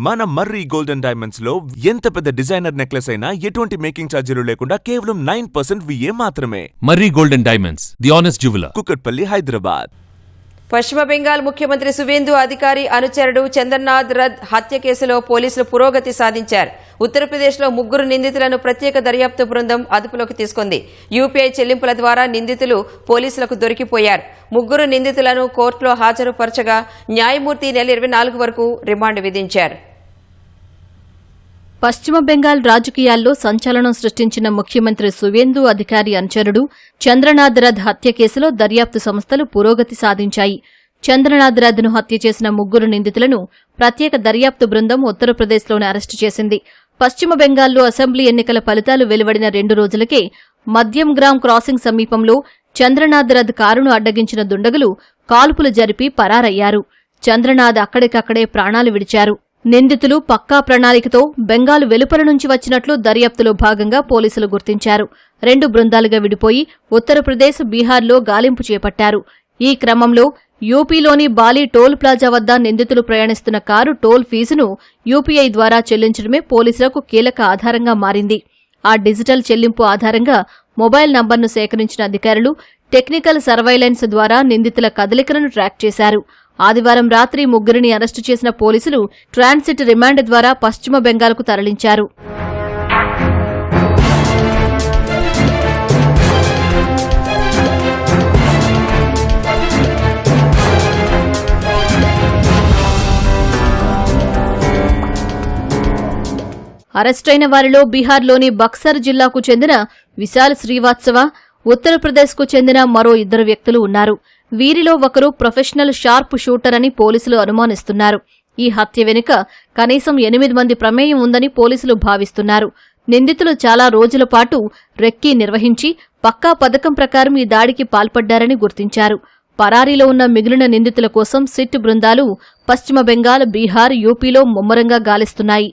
మన మర్రి golden diamonds లో ఎంత పెద్ద డిజైనర్ నెక్లెస్ అయినా ఎటువంటి మేకింగ్ ఛార్జీలు లేకుండా కేవలం 9% VA మాత్రమే. Marri golden diamonds, the honest jeweller, Kukatpally, Hyderabad. పశ్చిమ బెంగాల్ ముఖ్యమంత్రి సువేందు అధికారి అనుచరుడు చంద్రనాథ్ రథ్ హత్య కేసులో పోలీసులు పురోగతి సాధించారు. ఉత్తరప్రదేశ్లో 3 నిందితులను ప్రత్యేక దర్యాప్తు బృందం అదుపులోకి తీసుకుంది. యూపీఐ చెల్లింపుల ద్వారా నిందితులు పోలీసులకు దొరికిపోయారు. 3 నిందితులను కోర్టులో హాజరుపరచగా న్యాయమూర్తి నెల 24 వరకు రిమాండ్ విధించారు. పశ్చిమ బెంగాల్ రాజకీయాల్లో సంచలనం సృష్టించిన ముఖ్యమంత్రి సువేందు అధికారి అనుచరుడు చంద్రనాథ్ రథ్ హత్య కేసులో దర్యాప్తు సంస్థలు పురోగతి సాధించాయి. చంద్రనాథ్ రథ్ను హత్య చేసిన 3 నిందితులను ప్రత్యేక దర్యాప్తు బృందం ఉత్తరప్రదేశ్లోనే అరెస్టు చేసింది. పశ్చిమ బెంగాల్లో అసెంబ్లీ ఎన్నికల ఫలితాలు వెలువడిన 2 రోజులకే మద్యంగ్రామ్ క్రాసింగ్ సమీపంలో చంద్రనాథ్ రథ్ కారును అడ్డగించిన దుండగులు కాల్పులు జరిపి పరారయ్యారు. చంద్రనాథ్ అక్కడికక్కడే ప్రాణాలు విడిచారు. నిందితులు పక్కా ప్రణాళికతో బెంగాల్ వెలుపల నుంచి వచ్చినట్లు దర్యాప్తులో భాగంగా పోలీసులు గుర్తించారు. 2 బృందాలుగా విడిపోయి ఉత్తరప్రదేశ్, బీహార్లో గాలింపు చేపట్టారు. ఈ క్రమంలో యూపీలోని బాలీ టోల్ ప్లాజా వద్ద నిందితులు ప్రయాణిస్తున్న కారు టోల్ ఫీజును యూపీఐ ద్వారా చెల్లించడమే పోలీసులకు కీలక ఆధారంగా మారింది. ఆ డిజిటల్ చెల్లింపు ఆధారంగా మొబైల్ నంబర్ను సేకరించిన అధికారులు టెక్నికల్ సర్వైలెన్స్ ద్వారా నిందితుల కదలికలను ట్రాక్ చేశారు. ఆదివారం రాత్రి 3 అరెస్టు చేసిన పోలీసులు ట్రాన్సిట్ రిమాండ్ ద్వారా పశ్చిమ బెంగాల్కు తరలించారు. అరెస్టైన వారిలో బీహార్లోని బక్సర్ జిల్లాకు చెందిన విశాల్ శ్రీవాత్సవ, ఉత్తరప్రదేశ్కు చెందిన మరో 2 వ్యక్తులు ఉన్నారు. వీరిలో ఒకరు ప్రొఫెషనల్ షార్ప్ షూటర్ అని పోలీసులు అనుమానిస్తున్నారు. ఈ హత్య వెనుక కనీసం 8 మంది ప్రమేయం ఉందని పోలీసులు భావిస్తున్నారు. నిందితులు చాలా రోజుల పాటు రెక్కీ నిర్వహించి పక్కా పథకం ప్రకారం ఈ దాడికి పాల్పడ్డారని గుర్తించారు. పరారీలో ఉన్న మిగిలిన నిందితుల కోసం సిట్ బృందాలు పశ్చిమ బెంగాల్, బీహార్, యూపీలో ముమ్మరంగా గాలిస్తున్నాయి.